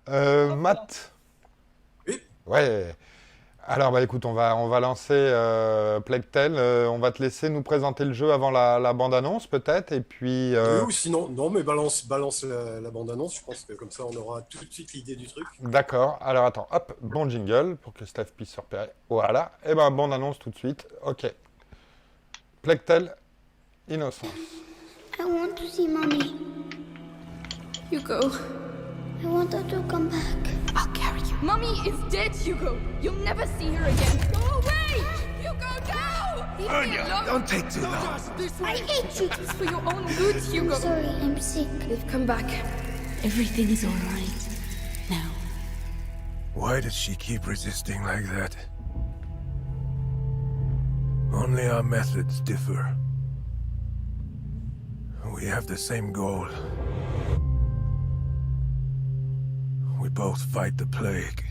Matt. Oui, Ouais. Alors, bah écoute, on va lancer Plague Tale. On va te laisser nous présenter le jeu avant la bande-annonce, peut-être. Et puis, ou sinon, non, mais balance la bande-annonce, je pense que comme ça on aura tout de suite l'idée du truc. d'accord. Alors, attends, hop, bon jingle pour que Steph puisse se repérer. Voilà. Et ben, bande-annonce tout de suite. Ok. Plague Tale, Innocence. I want to see Mommy. You go. I want her to come back. I'll carry you. Mommy is dead, Hugo. You'll never see her again. Go away! Hugo, no! Leave me alone. Don't take too long. I hate you. It's for your own good, Hugo. I'm sorry, I'm sick. They've come back. Everything is all right. Now. Why does she keep resisting like that? Only our methods differ. We have the same goal. We both fight the plague.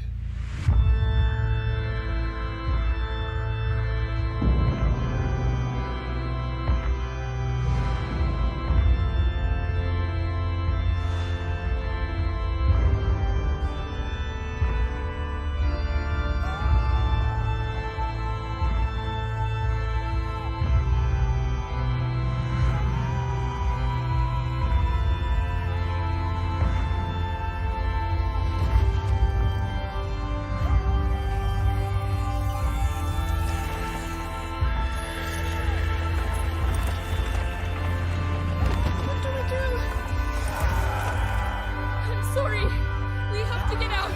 What do we do? I'm sorry. We have to get out.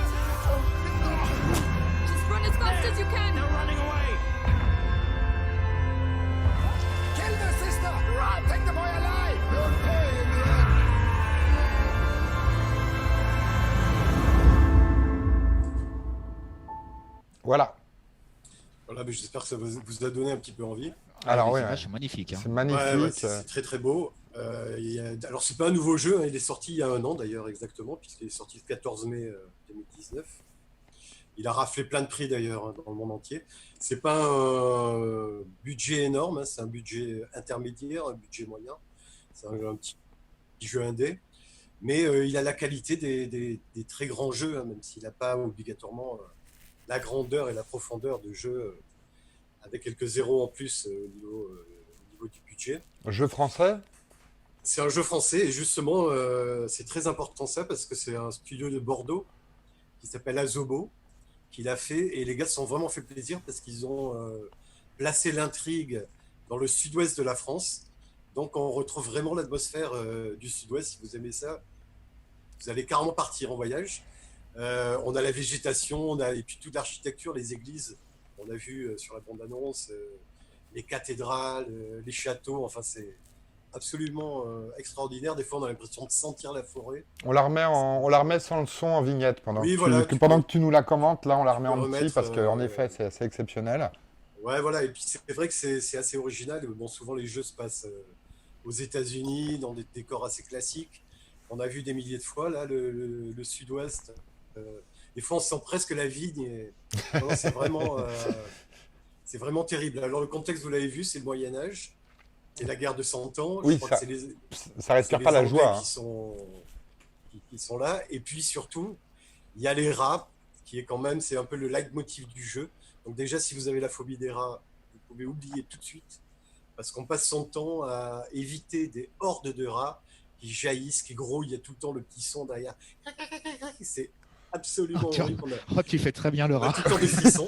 Just run as fast as you can. They're running away! Kill the sister! Run! Take the boy alive! You'll pay in the end! Voilà. Voilà, mais j'espère que ça vous a donné un petit peu envie. Alors, les oui, images ouais. sont magnifiques. Hein. C'est magnifique. Ouais, c'est très très beau. Alors c'est pas un nouveau jeu, hein, il est sorti il y a un an d'ailleurs exactement, puisqu'il est sorti le 14 mai 2019. Il a raflé plein de prix d'ailleurs hein, dans le monde entier. C'est pas un budget énorme, hein, c'est un budget intermédiaire, un budget moyen. C'est un petit jeu indé, mais il a la qualité des très grands jeux, hein, même s'il n'a pas obligatoirement la grandeur et la profondeur de jeu avec quelques zéros en plus au niveau du budget. Jeu français. C'est un jeu français et justement, c'est très important ça parce que c'est un studio de Bordeaux qui s'appelle Azobo qui l'a fait et les gars se sont vraiment fait plaisir parce qu'ils ont placé l'intrigue dans le sud-ouest de la France. Donc on retrouve vraiment l'atmosphère du sud-ouest. Si vous aimez ça, vous allez carrément partir en voyage. On a la végétation, et puis toute l'architecture, les églises. On a vu sur la bande-annonce les cathédrales, les châteaux. Enfin, c'est absolument extraordinaire. Des fois, on a l'impression de sentir la forêt. On la remet sans le son en vignette pendant, Oui, que, voilà, pendant que tu nous la commentes. Là, on la remet peux en petit remettre, parce qu'en effet, c'est assez exceptionnel. Ouais, voilà. Et puis, c'est vrai que c'est assez original. Bon, souvent, les jeux se passent aux États-Unis, dans des décors assez classiques. On a vu des milliers de fois, là, le sud-ouest. Des fois, on sent presque la vigne. Non, c'est vraiment terrible. Alors, le contexte, vous l'avez vu, c'est le Moyen-Âge. C'est la guerre de 100 ans. Oui, Je crois ça, que c'est les, ça respire c'est pas les la Anglais joie. qui sont là. Et puis, surtout, il y a les rats, qui est quand même, c'est un peu le leitmotiv du jeu. Donc, déjà, si vous avez la phobie des rats, vous pouvez oublier tout de suite. Parce qu'on passe son temps à éviter des hordes de rats qui jaillissent, qui grouillent. Il y a tout le temps le petit son derrière. C'est absolument horrible. Oh, tu fais très bien le On a rat. tout le temps des frissons.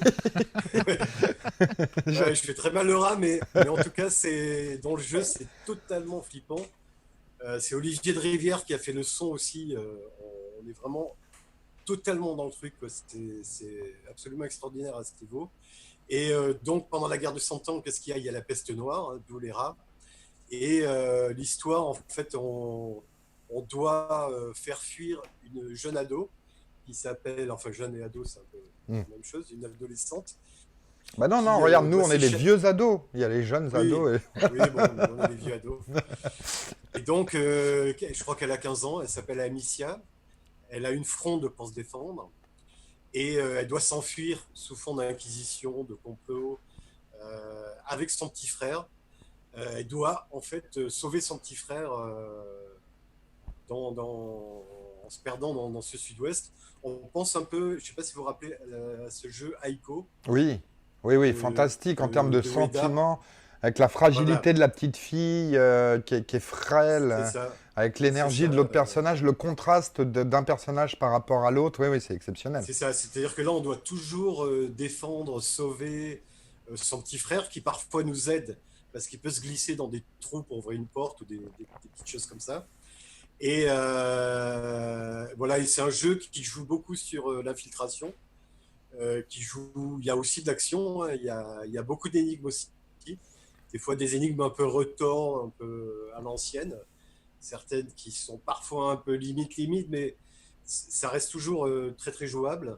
Ouais, je fais très mal le rat, mais en tout cas, dans le jeu, c'est totalement flippant. C'est Olivier de Rivière qui a fait le son aussi. On est vraiment totalement dans le truc, quoi. C'est absolument extraordinaire à ce niveau. Et donc, pendant la guerre de 100 ans, qu'est-ce qu'il y a? Il y a la peste noire, hein, d'où les rats. Et l'histoire, en fait, on doit faire fuir une jeune ado qui s'appelle, enfin jeune et ado, c'est un peu la même chose, une adolescente. Bah non, Qui, non, regarde, nous, doit on est les s'échapper. vieux ados. Il y a les jeunes Oui, ados. oui, bon, on est les vieux ados. Et donc, je crois qu'elle a 15 ans, elle s'appelle Amicia. Elle a une fronde pour se défendre. Et elle doit s'enfuir sous fond d'inquisition, de complot, avec son petit frère. Elle doit, en fait, sauver son petit frère dans en se perdant dans ce sud-ouest. On pense un peu, je sais pas si vous vous rappelez, à ce jeu Aiko. Oui, oui, fantastique en termes de Ueda. sentiments, avec la fragilité Voilà. de la petite fille qui est frêle, C'est ça. avec l'énergie C'est ça, de l'autre personnage, le contraste d'un personnage par rapport à l'autre, oui, c'est exceptionnel. C'est ça. C'est-à-dire que là, on doit toujours défendre, sauver son petit frère qui parfois nous aide parce qu'il peut se glisser dans des trous pour ouvrir une porte ou des petites choses comme ça. Et voilà, et c'est un jeu qui joue beaucoup sur l'infiltration, il y a aussi de l'action, hein, il y a beaucoup d'énigmes aussi. Des fois des énigmes un peu retors, un peu à l'ancienne, certaines qui sont parfois un peu limite, mais ça reste toujours très très jouable.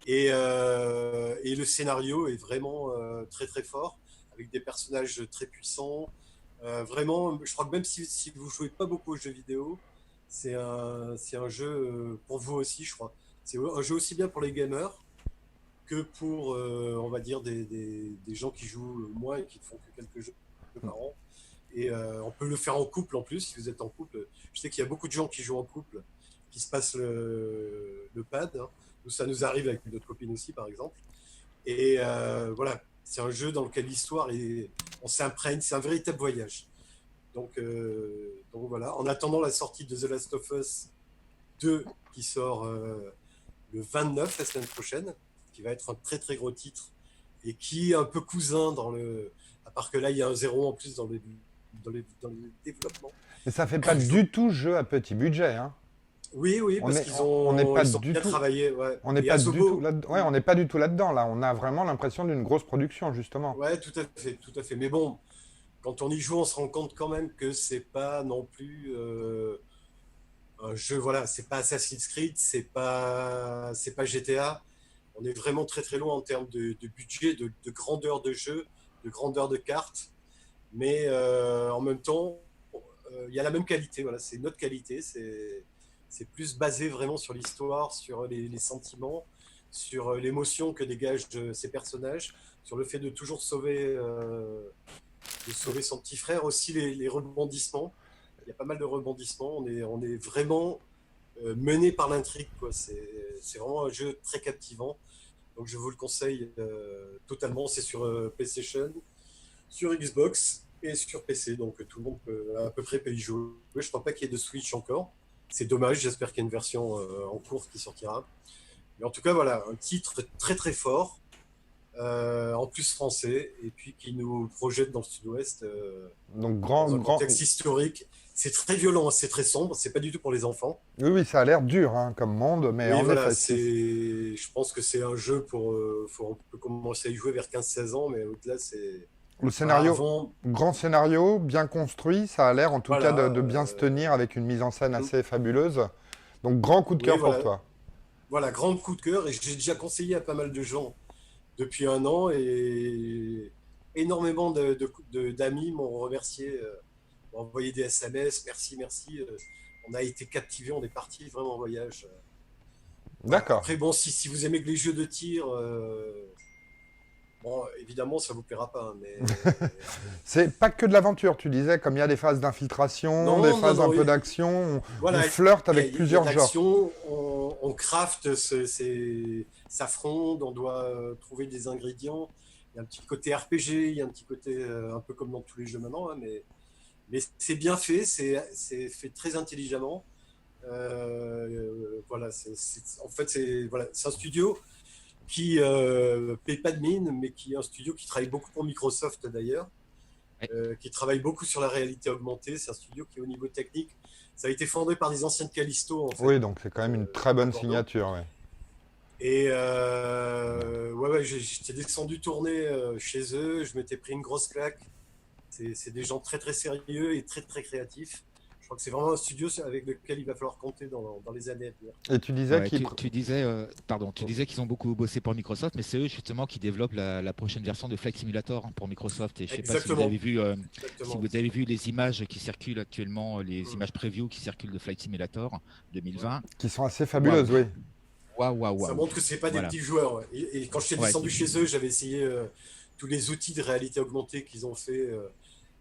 Et le scénario est vraiment très très fort, avec des personnages très puissants. Vraiment, je crois que même si vous jouez pas beaucoup aux jeux vidéo, c'est un jeu pour vous aussi, je crois. C'est un jeu aussi bien pour les gamers que pour, on va dire, des gens qui jouent moins et qui ne font que quelques jeux par an. Et on peut le faire en couple en plus, si vous êtes en couple. Je sais qu'il y a beaucoup de gens qui jouent en couple, qui se passent le pad. Hein. Nous, ça nous arrive avec notre copine aussi, par exemple. Et voilà, c'est un jeu dans lequel l'histoire on s'imprègne, c'est un véritable voyage. Donc voilà, en attendant la sortie de The Last of Us 2 qui sort le 29, la semaine prochaine, qui va être un très très gros titre et qui est un peu cousin à part que là il y a un 0 en plus dans le développement. Et ça fait pas du tout jeu à petit budget, hein. Oui, parce qu'ils ont, on n'est pas ils ont du bien tout, travaillé. Ouais. on n'est Et pas du Asobo, tout là, ouais, on n'est pas du tout là-dedans là. On a vraiment l'impression d'une grosse production justement. ouais, tout à fait. Mais bon, quand on y joue, on se rend compte quand même que c'est pas non plus un jeu. Voilà, c'est pas Assassin's Creed, c'est pas GTA. On est vraiment très très loin en termes de budget, de grandeur de jeu, de grandeur de carte. Mais en même temps, il y a la même qualité. Voilà, c'est notre qualité. C'est plus basé vraiment sur l'histoire, sur les sentiments, sur l'émotion que dégagent ces personnages, sur le fait de toujours sauver son petit frère, aussi les rebondissements. Il y a pas mal de rebondissements. On est vraiment mené par l'intrigue, quoi. C'est vraiment un jeu très captivant. Donc je vous le conseille totalement. C'est sur PlayStation, sur Xbox et sur PC. Donc tout le monde à peu près peut y jouer. Je ne crois pas qu'il y ait de Switch encore. C'est dommage. J'espère qu'il y a une version en cours qui sortira. Mais en tout cas, voilà, un titre très très fort. En plus français, et puis qui nous projette dans le sud-ouest Donc dans un contexte historique. C'est très violent, c'est très sombre, c'est pas du tout pour les enfants. oui, ça a l'air dur hein, comme monde, mais Oui, en voilà, effet, je pense que c'est un jeu on peut commencer à y jouer vers 15-16 ans, mais au-delà, c'est le scénario, avant. grand scénario, bien construit, ça a l'air en tout Voilà, cas de bien se tenir avec une mise en scène assez fabuleuse. Donc grand coup de cœur voilà. pour toi. Voilà, grand coup de cœur, et j'ai déjà conseillé à pas mal de gens depuis un an, et énormément d'amis m'ont remercié, m'ont envoyé des SMS, merci. On a été captivés, on est parti vraiment en voyage. Voilà. D'accord. Après, bon, si vous aimez que les jeux de tir, bon, évidemment, ça vous plaira pas, hein, mais C'est pas que de l'aventure, tu disais, comme il y a des phases d'infiltration, Non, des non, phases un non, peu d'action, voilà, on flirte il y a avec plusieurs de genres. l'action, on craft, ça fronde, on doit trouver des ingrédients. Il y a un petit côté RPG, il y a un petit côté un peu comme dans tous les jeux maintenant, hein, mais c'est bien fait, c'est fait très intelligemment. Voilà, en fait, c'est un studio qui paye pas de mine, mais qui est un studio qui travaille beaucoup pour Microsoft d'ailleurs, qui travaille beaucoup sur la réalité augmentée. C'est un studio qui, au niveau technique, ça a été fondé par des anciens de Callisto, en fait. Oui, donc c'est quand même une très bonne Bordeaux. signature. Ouais. Et ouais, j'étais descendu tourner chez eux, je m'étais pris une grosse claque. C'est des gens très très sérieux et très très créatifs. Je crois que c'est vraiment un studio avec lequel il va falloir compter dans les années à venir. Et tu disais Ouais, qu'il... tu disais qu'ils ont beaucoup bossé pour Microsoft, mais c'est eux justement qui développent la prochaine version de Flight Simulator pour Microsoft. Et je sais pas si vous avez vu, Exactement. si vous avez vu les images qui circulent actuellement, les images preview qui circulent de Flight Simulator 2020. qui sont assez fabuleuses, oui. Waouh. Ça montre que c'est pas des Voilà. petits joueurs. Ouais. Et quand j'étais descendu chez eux, j'avais essayé tous les outils de réalité augmentée qu'ils ont fait.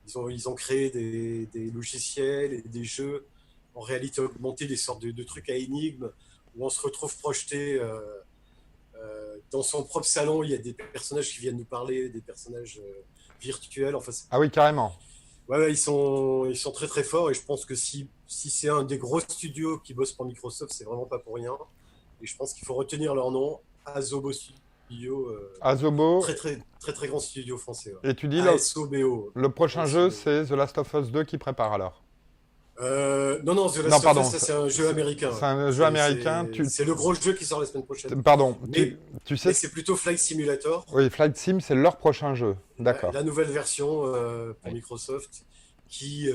Ils ont créé des logiciels et des jeux en réalité augmentée, des sortes de trucs à énigmes, où on se retrouve projeté dans son propre salon. Il y a des personnages qui viennent nous parler, des personnages virtuels. Enfin, Ah oui, carrément. ouais, ils sont très très forts, et je pense que si c'est un des gros studios qui bosse pour Microsoft, c'est vraiment pas pour rien. Et je pense qu'il faut retenir leur nom, Asobo Studio, Asobo, très très très très grand studio français. Ouais. et tu dis ASOBO. le prochain jeu, c'est The Last of Us 2 qui prépare alors. Non, The Last Non, of pardon, Us, ça, c'est un jeu américain. C'est un jeu américain. C'est le gros jeu qui sort la semaine prochaine. Pardon, Mais- tu sais. Mais c'est plutôt Flight Simulator, Oui, Flight Sim, c'est leur prochain jeu. D'accord. la nouvelle version pour Ouais. Microsoft, qui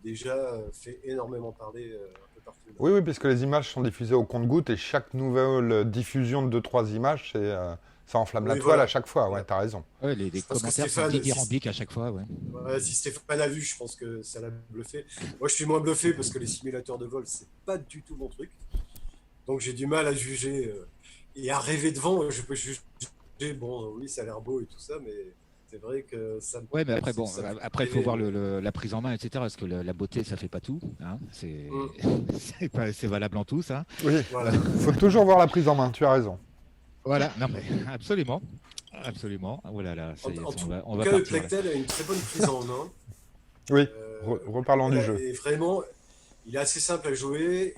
déjà fait énormément parler un peu partout. Oui, oui, puisque les images sont diffusées au compte-gouttes et chaque nouvelle diffusion de 2-3 images, ça enflamme la Oui, toile voilà. à chaque fois. Ouais, Voilà. t'as raison. Ouais, les Parce que commentaires sont Stéphane, dithyrambiques à chaque fois. Ouais. Ouais, si Stéphane l'a vu, je pense que ça l'a bluffé. Moi, je suis moins bluffé parce que les simulateurs de vol, c'est pas du tout mon truc. Donc, j'ai du mal à juger et à rêver devant. Je peux juger, bon, oui, ça a l'air beau et tout ça, mais c'est vrai que ça me. Ouais, mais après, bon, ça me fait après, il faut rêver. voir la prise en main, etc. Parce que la beauté, ça fait pas tout. Hein. C'est c'est valable en tout, ça. Oui, Voilà. faut toujours voir la prise en main, tu as raison. Voilà, non, mais absolument. Absolument. Oh là là, ça y est, En tout on va cas, le partir. là. Plectel a une très bonne prise en main. Oui, Euh, reparlons du voilà, jeu. Et vraiment, il est assez simple à jouer.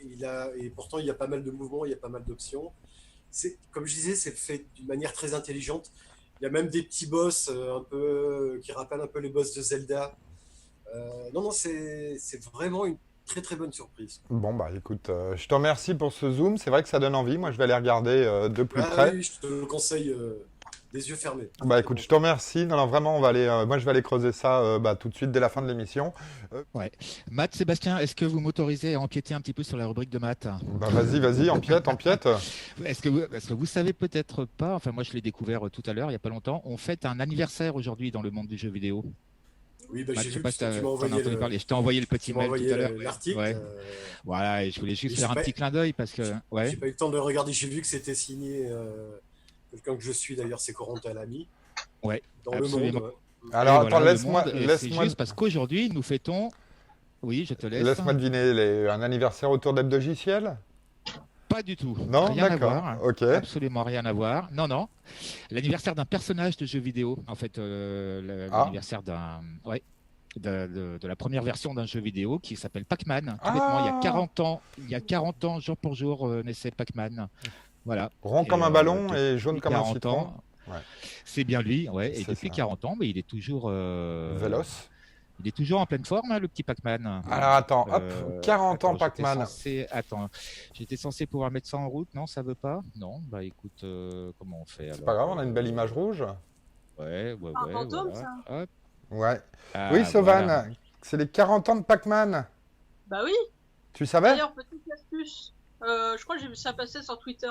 Et pourtant, il y a pas mal de mouvements, il y a pas mal d'options. Comme je disais, c'est fait d'une manière très intelligente. Il y a même des petits boss un peu qui rappellent un peu les boss de Zelda. Non, c'est vraiment une très très bonne surprise. Bon, bah écoute, je te remercie pour ce zoom. C'est vrai que ça donne envie. Moi, je vais aller regarder de plus Ah près. oui, je te le conseille des yeux fermés. Bah écoute, je te remercie. Non, non, vraiment, on va aller. Moi, je vais aller creuser ça tout de suite dès la fin de l'émission. Matt, Sébastien, est-ce que vous m'autorisez à empiéter un petit peu sur la rubrique de Matt? Bah vas-y, empiète, empiète. Est-ce que vous savez peut-être pas, enfin moi je l'ai découvert tout à l'heure, il n'y a pas longtemps, on fête un anniversaire aujourd'hui dans le monde du jeu vidéo. Oui, bah, Matt, j'ai je sais vu pas que si tu m'as t'en as envoyé entendu parler. Je t'ai envoyé le petit tu m'as mail tout envoyé à l'heure. l'article. Ouais. Voilà, et je voulais juste Et faire j'ai un pas- petit clin d'œil parce que, ouais, J'ai pas eu le temps de le regarder. J'ai vu que c'était signé quelqu'un que je suis d'ailleurs, c'est Corentin Lamy. Ouais, Dans absolument. le monde. Ouais. Alors Et attends, voilà, le monde, et c'est laisse-moi juste parce qu'aujourd'hui nous fêtons, oui je te laisse. laisse-moi deviner un anniversaire autour d'Hebdogiciel? Pas du tout. Non, Rien à d'accord. voir. Ok. Absolument rien à voir. Non, non. L'anniversaire d'un personnage de jeu vidéo. En fait, l'anniversaire de la première version d'un jeu vidéo qui s'appelle Pac-Man. Tout bêtement, il y a 40 ans. Il y a 40 ans, jour pour jour, naissait Pac-Man. Voilà. Rond Et, comme un ballon et jaune depuis comme un 40 citron. ans, Ouais. c'est bien lui, ouais. Et C'est depuis ça. 40 ans, mais il est toujours. Véloce. Il est toujours en pleine forme, hein, le petit Pac-Man. Alors attends, hop, 40 ans attends, Pac-Man. J'étais censé pouvoir mettre ça en route, non, ça veut pas? Non, bah écoute, comment on fait alors? C'est pas grave, on a une belle image rouge. Ouais, Un fantôme, voilà. ça. Hop. Ouais. Ah, Oui, Sauvan, voilà. c'est les 40 ans de Pac-Man. Bah oui. Tu savais? D'ailleurs, petite astuce. Je crois que j'ai vu ça passer sur Twitter.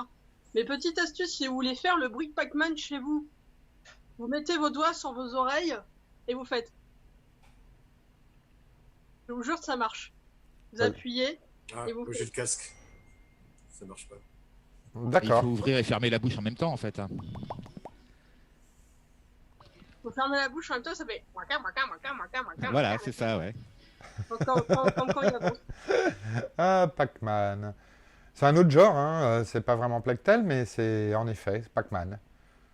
Mais petite astuce, si vous voulez faire le bruit de Pac-Man chez vous, vous mettez vos doigts sur vos oreilles et vous faites. Je vous jure que ça marche. Vous Ouais. appuyez. Ah, Et vous moi, j'ai le casque. Ça marche pas. Il D'accord. faut ouvrir et fermer la bouche en même temps, en fait. Hein. Vous fermez la bouche en même temps, ça fait. Voilà, c'est ça, ouais. Comme quand il avance. Ah, Pac-Man. C'est un autre genre, hein. C'est pas vraiment Plectel, mais c'est en effet Pac-Man.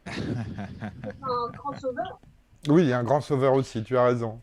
Un crossover. Oui, un grand sauveur aussi, tu as raison.